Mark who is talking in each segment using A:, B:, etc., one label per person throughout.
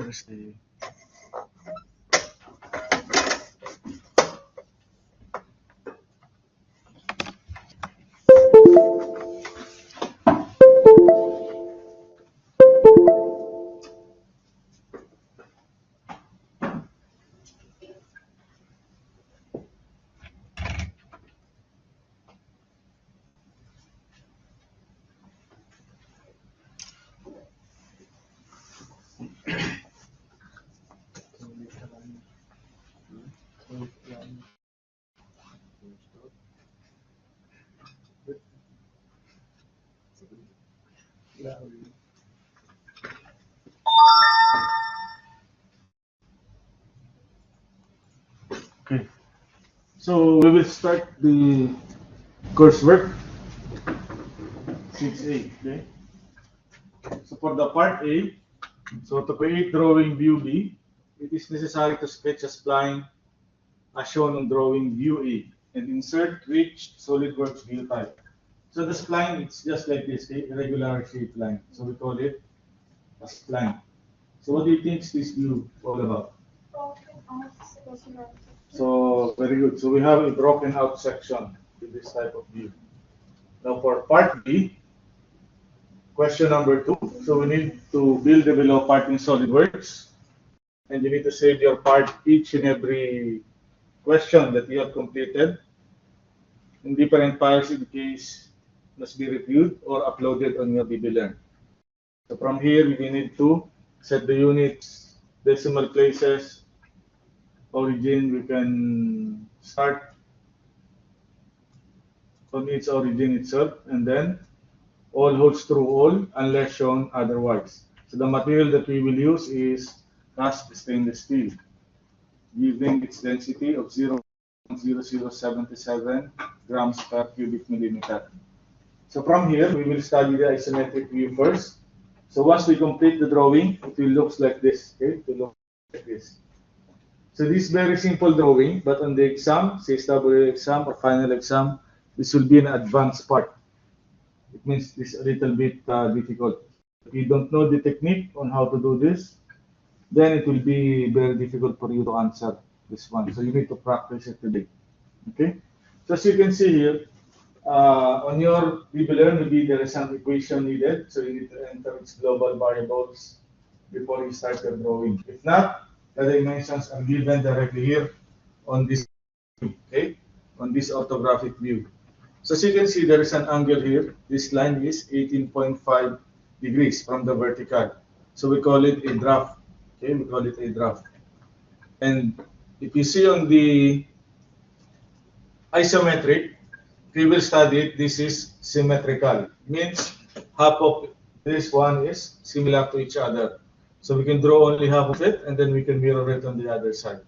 A: There's the okay. So we will start the coursework 6A. Okay. So for the part A, so to create drawing view B, it is necessary to sketch a spline as shown on drawing view A and insert which SolidWorks view type. So the spline, it's just like this, okay? Irregular shaped line. So we call it a spline. So what do you think is this view all about? So very good. So we have a broken out section with this type of view. Now for part B, question number 2. So we need to build the below part in SolidWorks, and you need to save your part each and every question that you have completed in different files in case must be reviewed or uploaded on your DB So from here, we need to set the units, decimal places, origin. We can start on its origin itself, and then all holds true all unless shown otherwise. So the material that we will use is cast stainless steel, giving its density of 0.0077 grams per cubic millimeter. So from here, we will study the isometric view first. So once we complete the drawing, it will look like this. Okay, it will look like this. So this is very simple drawing, but on the exam, CSW exam or final exam, this will be an advanced part. It means this a little bit difficult. If you don't know the technique on how to do this, then it will be very difficult for you to answer this one. So you need to practice it today. Okay. So as you can see here, on your DB maybe there is some equation needed, so you need to enter its global variables before you start your drawing. If not, the dimensions are given directly here on this view, okay, on this orthographic view. So as you can see, there is an angle here. This line is 18.5 degrees from the vertical. So we call it a draft. Okay, we call it a draft. And if you see on the isometric, we will study it. This is symmetrical. Means half of this one is similar to each other. So we can draw only half of it, and then we can mirror it on the other side.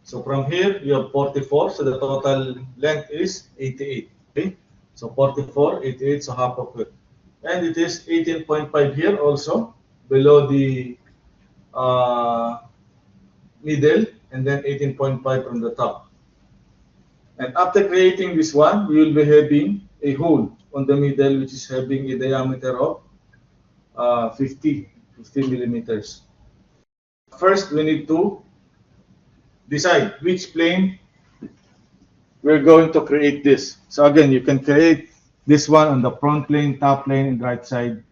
A: So from here, you have 44, so the total length is 88. Okay? So 44, 88, so half of it. And it is 18.5 here also, below the middle, and then 18.5 from the top. And after creating this one, we will be having a hole on the middle, which is having a diameter of 50 millimeters. First, we need to decide which plane we're going to create this. So again, you can create this one on the front plane, top plane, and right side.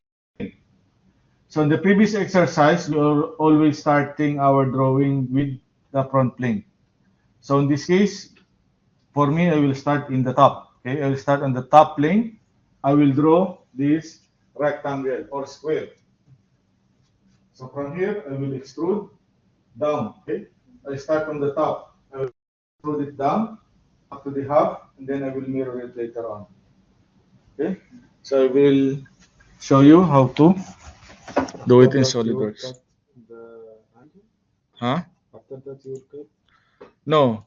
A: So in the previous exercise, we are always starting our drawing with the front plane. So in this case, for me, I will start in the top. Okay, I will start on the top plane. I will draw this rectangle or square. So from here, I will extrude down. Okay, I start from the top. I will extrude it down up to the half, and then I will mirror it later on. Okay, so I will show you how to do it in SolidWorks. Huh?
B: After that, you will cut.
A: No.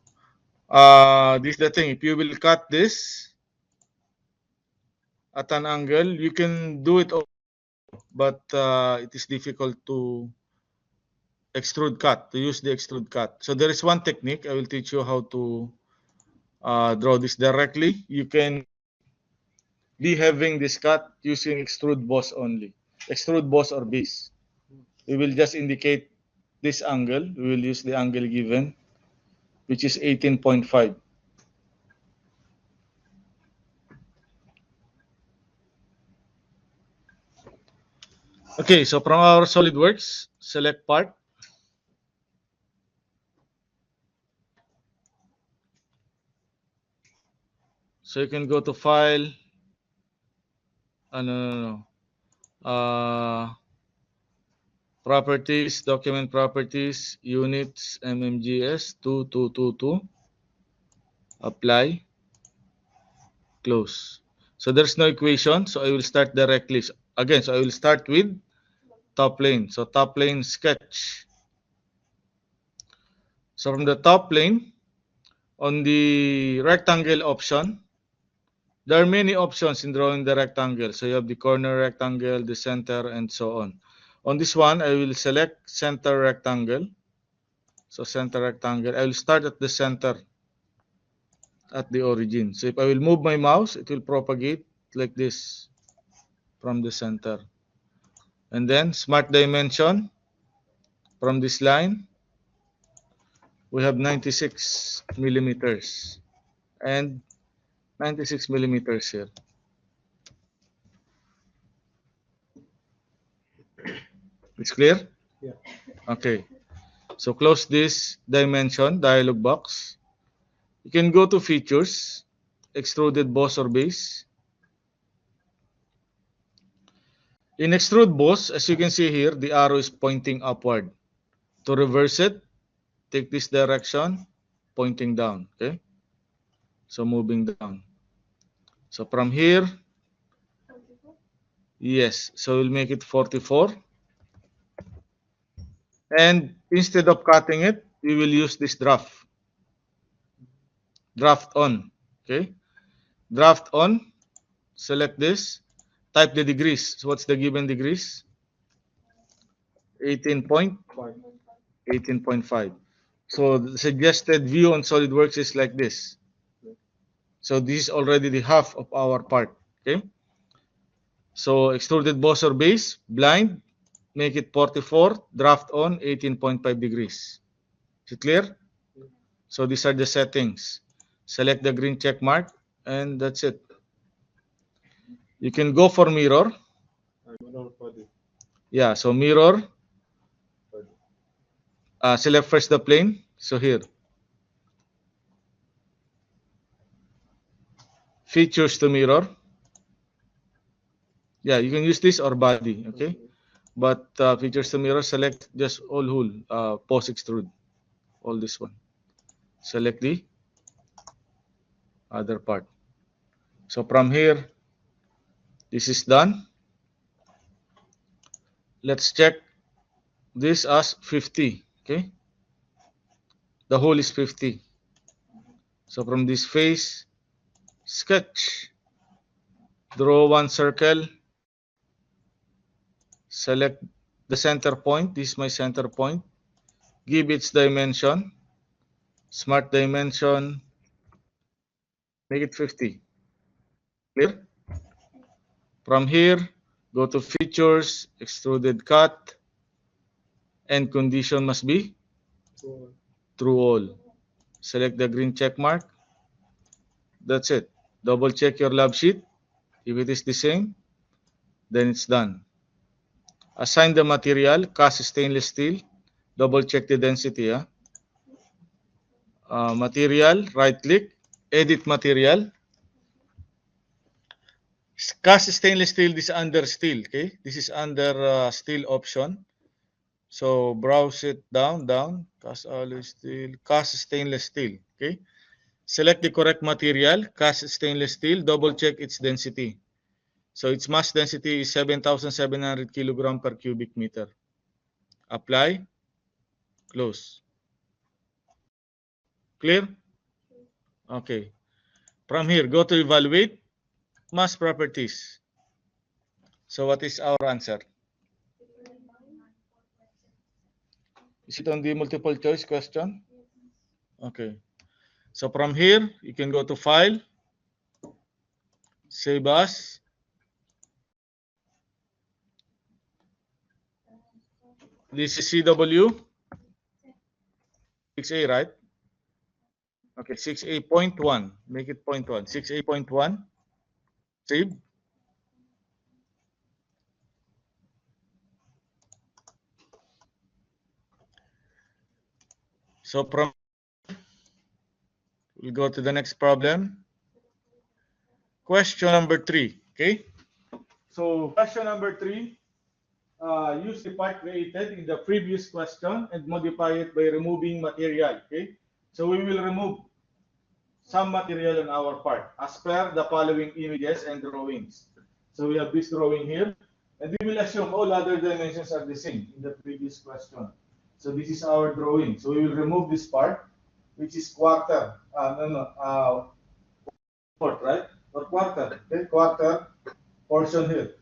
A: This is the thing. If you will cut this at an angle, you can do it, but it is difficult to extrude cut, to use the extrude cut. So there is one technique. I will teach you how to draw this directly. You can be having this cut using extrude boss only. Extrude boss or base. we will just indicate this angle. We will use the angle given, which is 18.5. Okay, so from our SolidWorks, select part. So you can go to File, Properties, Document Properties, Units, MMGS 2222, Apply, Close. So there's no equation, so I will start directly. Again, so I will start with top plane. So top plane sketch. So from the top plane, on the rectangle option, there are many options in drawing the rectangle. So you have the corner rectangle, the center, and so on. On this one, I will select center rectangle. So center rectangle, I will start at the center, at the origin. So if I will move my mouse, it will propagate like this from the center. And then smart dimension, from this line, we have 96 millimeters and 96 millimeters here. It's clear?
B: Yeah.
A: Okay. So close this dimension dialog box. You can go to features, extruded boss or base. In extrude boss, as you can see here, the arrow is pointing upward. To reverse it, take this direction, pointing down. Okay. So moving down. So from here, yes, so we'll make it 44. And instead of cutting it, we will use this draft. Draft on. Okay. Draft on. Select this. Type the degrees. So what's the given degrees? 18.5. So the suggested view on SolidWorks is like this. So this is already the half of our part. Okay. So extruded boss or base, blind, make it 44, draft on 18.5 degrees. Is it clear? So these are the settings. Select the green check mark, and that's it. You can go for mirror. Yeah, so mirror. Select first the plane. So here. Features to mirror. Yeah, you can use this or body, okay? But features to mirror, select just all hull, post extrude, all this one. Select the other part. So from here, this is done. Let's check this as 50, okay? The hole is 50. So from this face, sketch, draw one circle, select the center point. This is my center point. Give its dimension, smart dimension, make it 50. Clear? From here, go to features, extruded cut, and condition must be true all. Select the green check mark. That's it. Double check your lab sheet. If it is the same, then it's done. Assign the material, cast stainless steel. Double check the density. Material, right click, edit material. Cast stainless steel, this is under steel, okay? This is under steel option. So browse it down, cast alloy steel, cast stainless steel, okay? Select the correct material, cast stainless steel, double check its density. So its mass density is 7,700 kilogram per cubic meter. Apply, close. Clear? Okay. From here, go to evaluate, mass properties. So what is our answer? Is it on the multiple choice question? Okay. So from here, you can go to File, Save As. This is CW. 6A, right? Okay, 6A.1. Make it 0.1. 6A.1. Save. So from we'll go to the next problem. Question number 3. Okay. So question number 3. Use the part created in the previous question and modify it by removing material. Okay. So we will remove some material on our part as per the following images and drawings. So we have this drawing here, and we will assume all other dimensions are the same in the previous question. So this is our drawing. So we will remove this part, which is quarter, fourth, right? Or quarter, okay? Quarter portion here.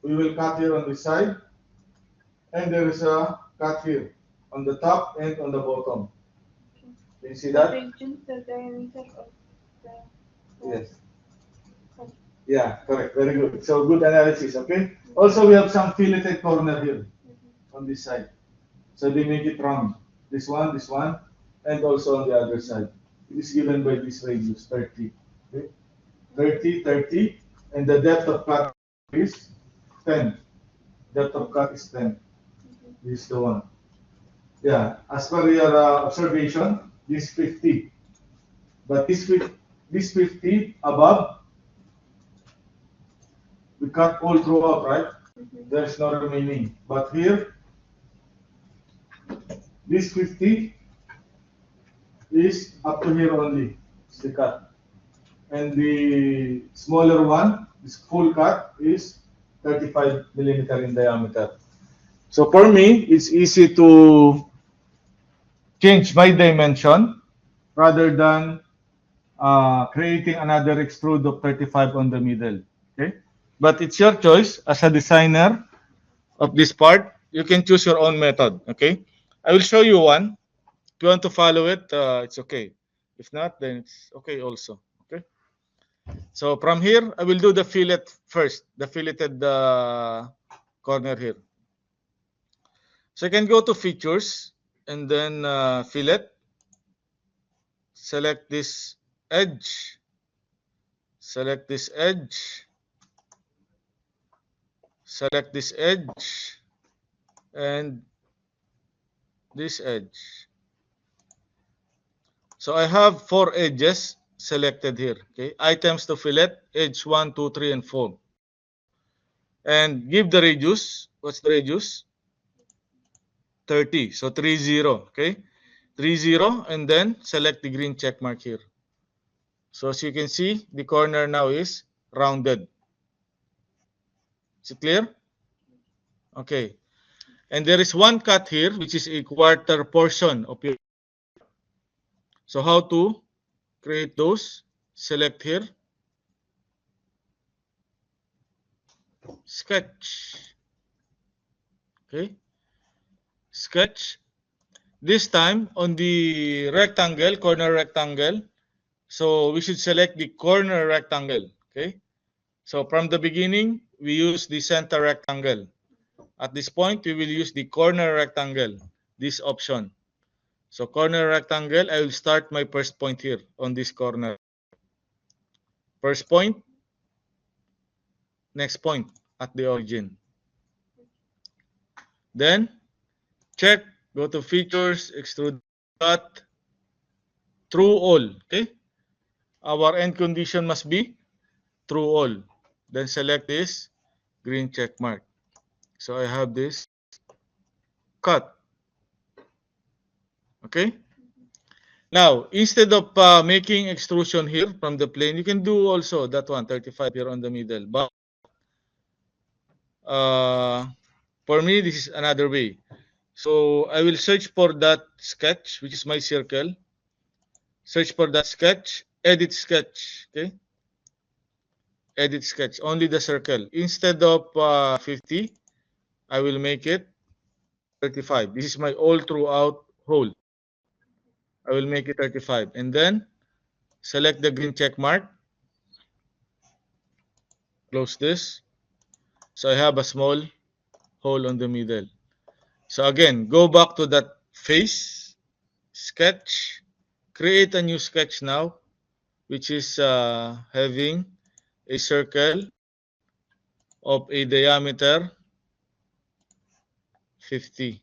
A: We will cut here on this side, and there is a cut here on the top and on the bottom. Can you see that?
B: The diameter of the
A: Yes. Yeah, correct. Very good. So good analysis, okay? Also, we have some filleted corner here on this side. So they make it round. This one, and also on the other side. It is given by this radius, 30. Okay? 30, 30, and the depth of cut is 10. Depth of cut is 10. This is the one. Yeah, as per your observation, this 50. But this 50 above, we cut all throughout, right? There's no remaining. But here, this 50 is up to here only. It's the cut. And the smaller one, this full cut, is 35 millimeter in diameter. So for me, it's easy to change my dimension rather than creating another extrude of 35 on the middle. Okay, but it's your choice as a designer of this part. You can choose your own method. Okay, I will show you one. If you want to follow it, it's okay. If not, then it's okay also. Okay. So from here, I will do the fillet first. The filleted corner here. So I can go to features and then fillet. Select this edge. Select this edge. Select this edge and this edge. So I have 4 edges selected here. Okay, items to fillet, edge 1, 2, 3, and 4. And give the radius. What's the radius? 30. So 30. Okay, 30, and then select the green check mark here. So as you can see, the corner now is rounded. Is it clear? Okay. And there is one cut here, which is a quarter portion of your. So how to create those? Select here. Sketch. Okay. Sketch. This time on the rectangle, corner rectangle. So we should select the corner rectangle. Okay. So from the beginning, we use the center rectangle. At this point, we will use the corner rectangle, this option. So corner rectangle, I will start my first point here on this corner. First point, next point at the origin. Then check, go to features, extrude cut, through all. Okay. Our end condition must be through all. Then select this green check mark. So I have this cut. Okay. Now, instead of making extrusion here from the plane, you can do also that one, 35 here on the middle. But for me, this is another way. So I will search for that sketch, which is my circle. Search for that sketch, edit sketch. Okay. Edit sketch, only the circle. Instead of 50, I will make it 35. This is my all throughout hole. I will make it 35. And then select the green check mark. Close this. So I have a small hole on the middle.
C: So again, go back to that face, sketch, create a new sketch now, which is having a circle of a diameter 50.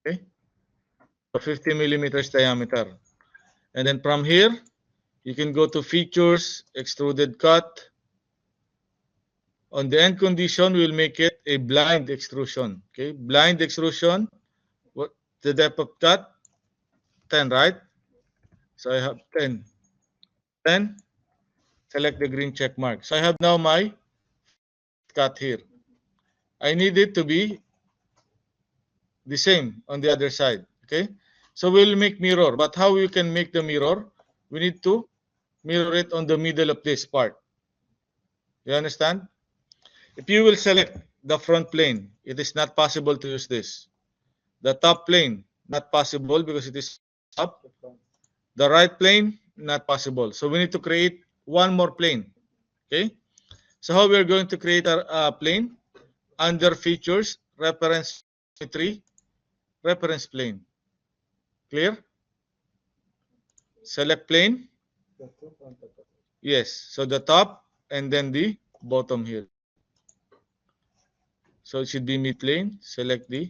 C: Okay, so 50 millimeters diameter. And then from here, you can go to features, extruded cut. On the end condition, we'll make it a blind extrusion. Okay, blind extrusion, what the depth of cut? 10, right? So I have 10. 10, select the green check mark. So I have now my cut here. I need it to be the same on the other side. Okay, so we'll make mirror. But how we can make the mirror? We need to mirror it on the middle of this part. You understand? If you will select the front plane, it is not possible to use this. The top plane, not possible because it is up. The right plane, not possible. So we need to create one more plane. Okay? So how we are going to create our plane? Under features, reference geometry, reference plane. Clear? Select plane. Yes. So the top and then the bottom here. So it should be mid plane. Select the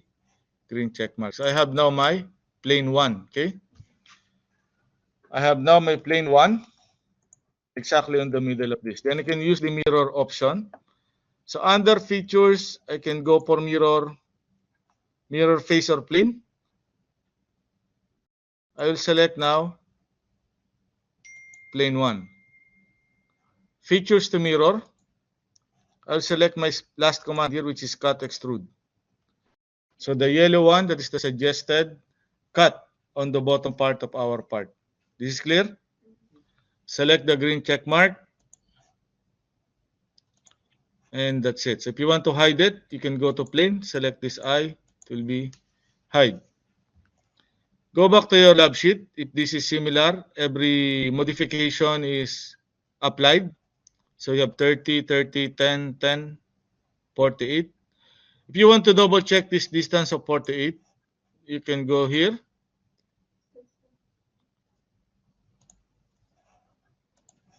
C: green check mark. So I have now my plane 1. Okay? I have now my plane 1 exactly in the middle of this. Then I can use the mirror option. So under features, I can go for mirror face or plane. I will select now plane 1. Features to mirror. I'll select my last command here, which is cut extrude. So the yellow one, that is the suggested cut on the bottom part of our part. This is clear? Select the green check mark. And that's it. So if you want to hide it, you can go to plane, select this eye, it will be hide. Go back to your lab sheet. If this is similar, every modification is applied. So you have 30, 30, 10, 10, 48. If you want to double check this distance of 48, you can go here.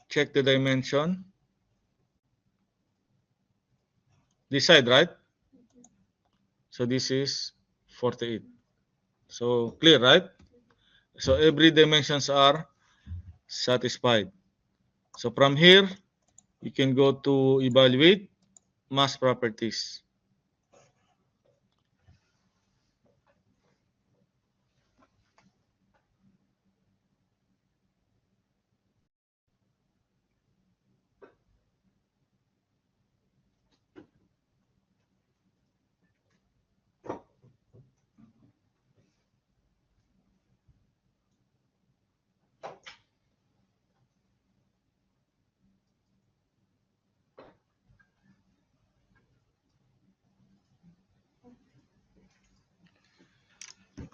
C: Check the dimension. This side, right? So this is 48. So clear, right? So every dimensions are satisfied. So from here, you can go to evaluate mass properties.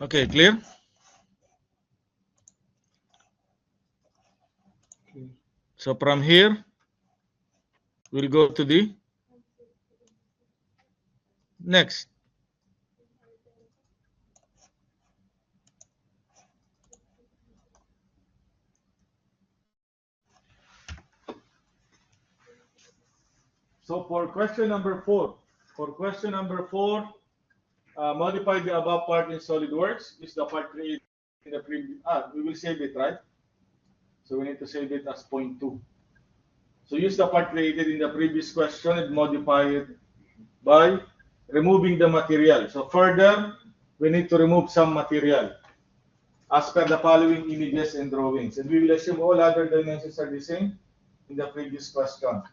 C: Okay, clear? So from here, we'll go to the next.
A: So for question number 4, modify the above part in SolidWorks. Is the part created in the previous? We will save it, right? So we need to save it as 0.2. So use the part created in the previous question and modify it by removing the material. So further, we need to remove some material as per the following images and drawings. And we will assume all other dimensions are the same in the previous question.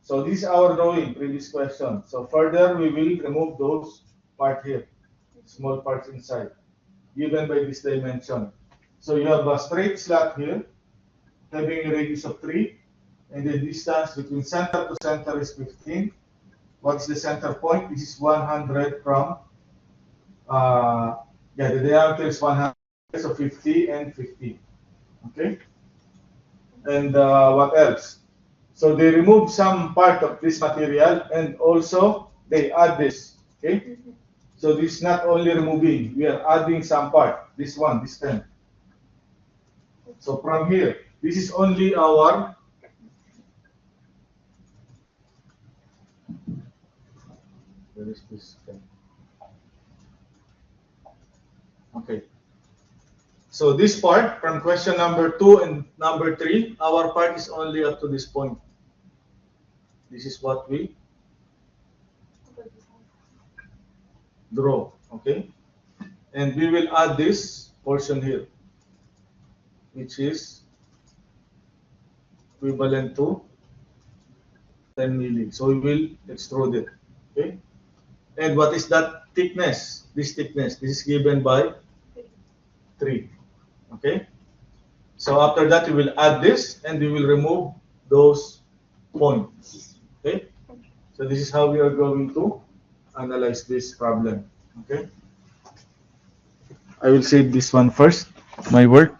A: So this is our drawing, previous question. So further, we will remove those part here, small parts inside, given by this dimension. So you have a straight slot here, having a radius of 3, and the distance between center to center is 15. What's the center point? This is 100 from, the diameter is 100, so 50 and 50. Okay? And what else? So they remove some part of this material, and also Okay, add this. Okay? So this is not only removing, we are adding some part. This one, this 10. So from here, this is only our where is this 10? Okay. So this part from question number 2 and number 3, our part is only up to this point. This is what we draw, okay? And we will add this portion here, which is equivalent to 10 milli. So we will extrude it, okay? And what is that thickness? This thickness, this is given by 3, okay? So after that, we will add this and we will remove those points, okay? So this is how we are going to analyze this problem, okay? I will save this one first, my work.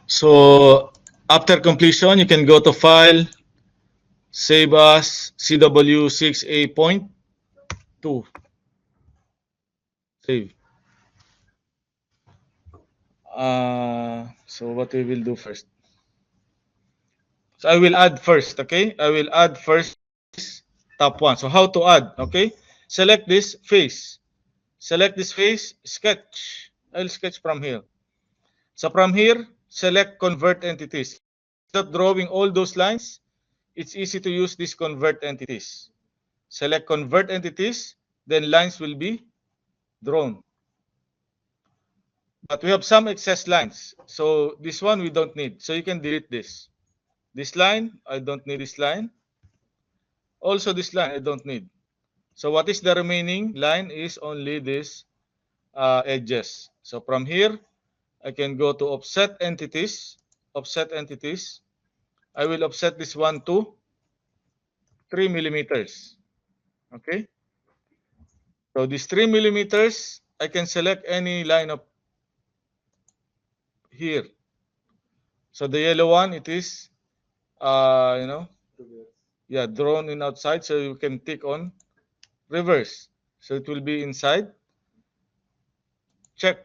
A: So after completion, you can go to File, Save as CW6A.2. Save. So what we will do first. So I will add first, okay? I will add first top one. So how to add, okay? Select this face. Select this face, sketch. I'll sketch from here. So from here, select convert entities. Instead of drawing all those lines, it's easy to use these convert entities. Select convert entities, then lines will be drawn. But we have some excess lines. So this one we don't need. So you can delete this. This line, I don't need this line. Also this line, I don't need. So what is the remaining line is only this edges. So from here, I can go to offset entities. Offset entities. I will offset this one to 3 millimeters. Okay. So this 3 millimeters, I can select any line of here. So the yellow one, it is, drawn in outside. So you can tick on reverse. So it will be inside. Check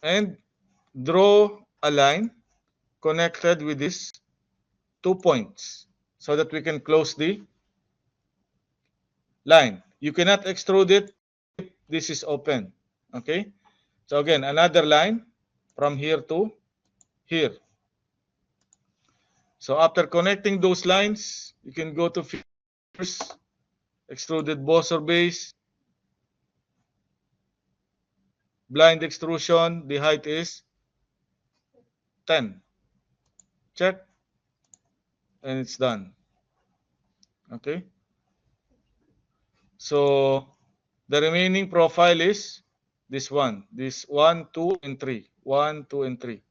A: and draw a line connected with these 2 points so that we can close the line. You cannot extrude it if this is open. Okay. So again, another line from here to here. So after connecting those lines, you can go to features, extruded boss or base, blind extrusion, the height is 10. Check, and it's done. Okay. So the remaining profile is this 1, 2, and 3. 1, 2, and 3.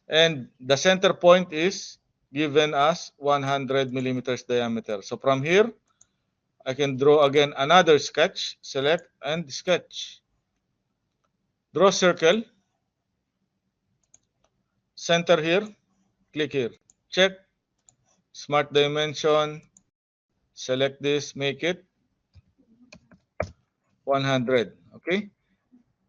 A: And the center point is given as 100 millimeters diameter. So from here, I can draw again another sketch, select and sketch. Draw circle, center here, click here, check, smart dimension, select this, make it 100, okay?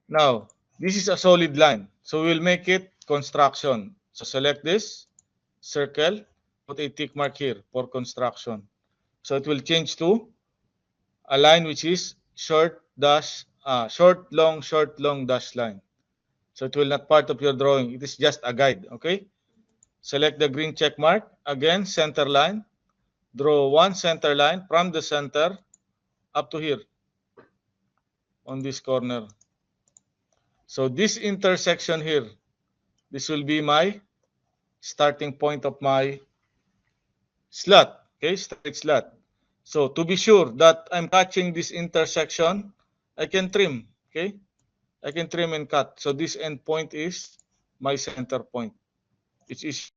A: Now, this is a solid line, so we'll make it construction. So select this, circle, put a tick mark here for construction. So it will change to a line which is short, long, dash line. So it will not part of your drawing. It is just a guide, okay? Select the green check mark. Again, center line. Draw one center line from the center up to here on this corner. So this intersection here, this will be my starting point of my slot, okay? Straight slot. So to be sure that I'm catching this intersection, I can trim, okay? I can trim and cut. So this end point is my center point. It is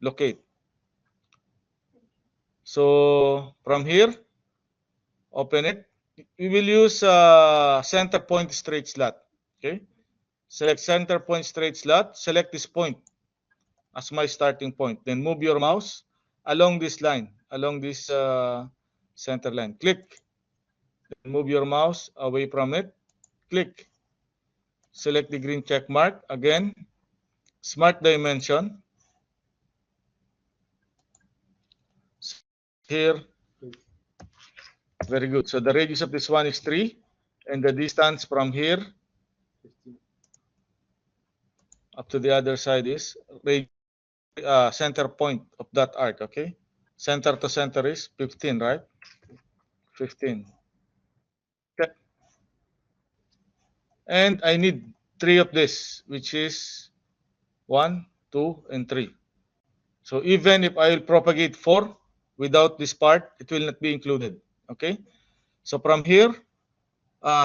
A: locate. So from here, open it. We will use center point straight slot. Okay. Select center point straight slot. Select this point as my starting point. Then move your mouse
C: along this line, along this center line. Click. Move your mouse away from it. Click. Select the green check mark. Again, smart dimension. Here. Very good. So the radius of this one is 3, and the distance from here up to the other side is center point of that arc, okay? Center to center is 15, right? 15. Okay. And I need 3 of this, which is 1, 2, and 3. So even if I will propagate 4 without this part, it will not be included, okay? So from here,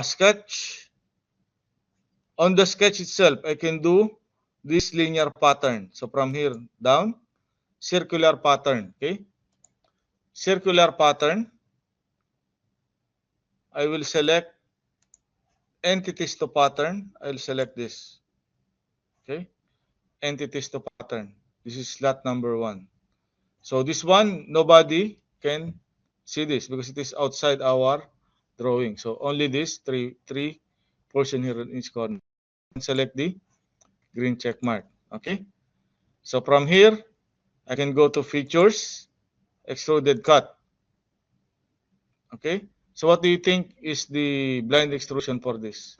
C: sketch. On the sketch itself, I can do this linear pattern. So from here down, circular pattern, okay? Circular pattern, I will select entities to pattern. I will select this, okay? Entities to pattern. This is slot number 1. So this one, nobody can see this because it is outside our drawing. So only this three portion here in each corner. Select the green check mark, okay? So from here, I can go to features, extruded cut. Okay, so what do you think is the blind extrusion for this?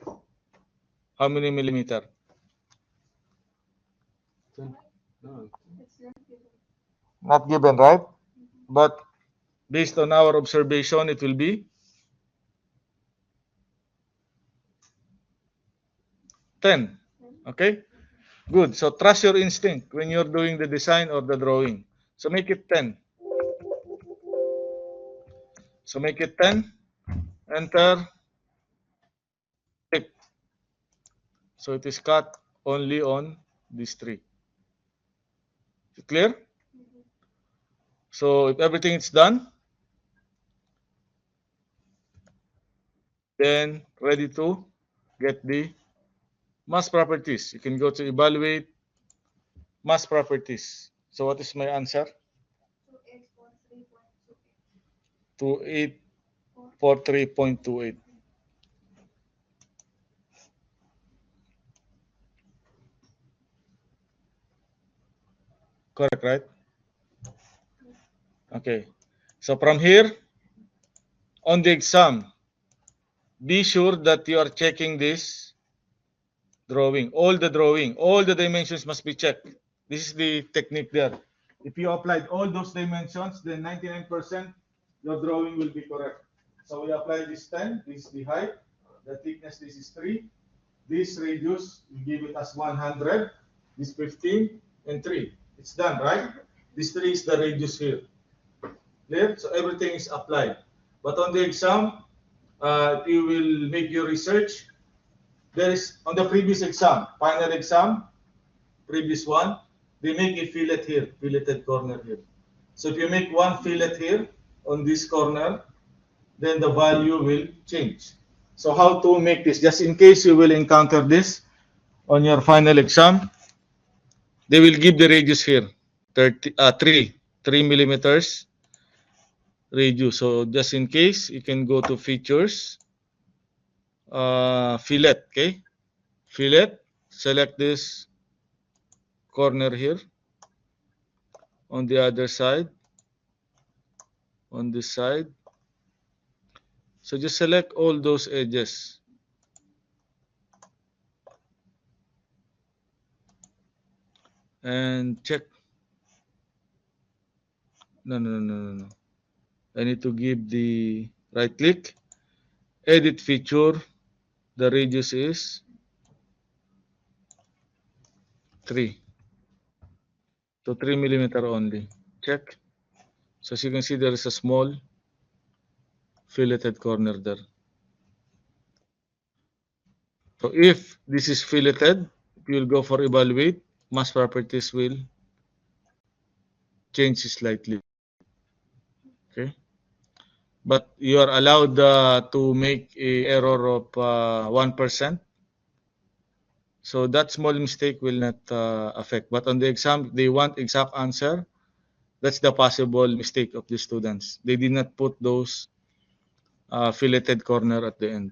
C: How many millimeter?
A: No.
B: It's not given.
C: Not given, right? But based on our observation, it will be 10. Okay, good. So trust your instinct when you're doing the design or the drawing. So make it 10. So make it 10. Enter. Click. So it is cut only on these 3. Is it clear? So if everything is done, then ready to get the mass properties. You can go to evaluate mass properties. So what is my answer?
B: 2843.28.
C: 2843.28. Correct, right? Okay. So from here, on the exam, be sure that you are checking this drawing. All the dimensions must be checked. This is the technique there. If you applied all those dimensions, then 99% your drawing will be correct. So we apply this 10, this is the height, the thickness, this is 3, this radius, we give it as 100, this 15, and 3. It's done, right? This 3 is the radius here. Clear? So everything is applied. But on the exam, if you will make your research, there is, on the previous exam, final exam, previous one, they make a fillet here, filleted corner here. So if you make one fillet here on this corner, then the value will change. So how to make this? Just in case you will encounter this on your final exam, they will give the radius here, 3 millimeters radius. So just in case, you can go to features, fillet, okay? Fillet, select this corner here, on the other side, on this side. So just select all those edges. And check. No. I need to give the right click, edit feature. The radius is 3. So 3 millimeter only. Check. So as you can see, there is a small filleted corner there. So if this is filleted, you will go for evaluate, mass properties will change slightly. Okay. But you are allowed to make a error of 1%. So that small mistake will not affect. But on the exam, they want exact answer. That's the possible mistake of the students. They did not put those filleted corner at the end.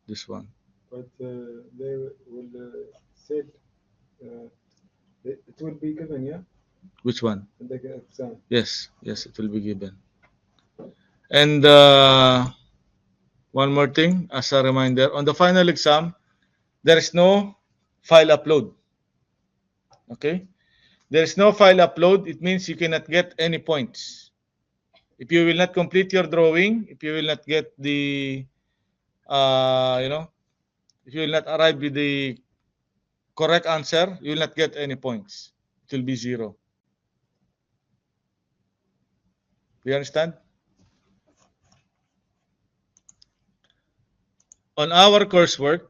C: This one.
D: But they will said it will be given, yeah,
C: Which one?
D: in the exam.
C: Yes, yes, it will be given. And one more thing, as a reminder, on the final exam, there is no file upload. Okay? There is no file upload. It means you cannot get any points. If you will not complete your drawing, if you will not get the, if you will not arrive with the correct answer, you will not get any points. It will be 0. Do you understand? On our coursework,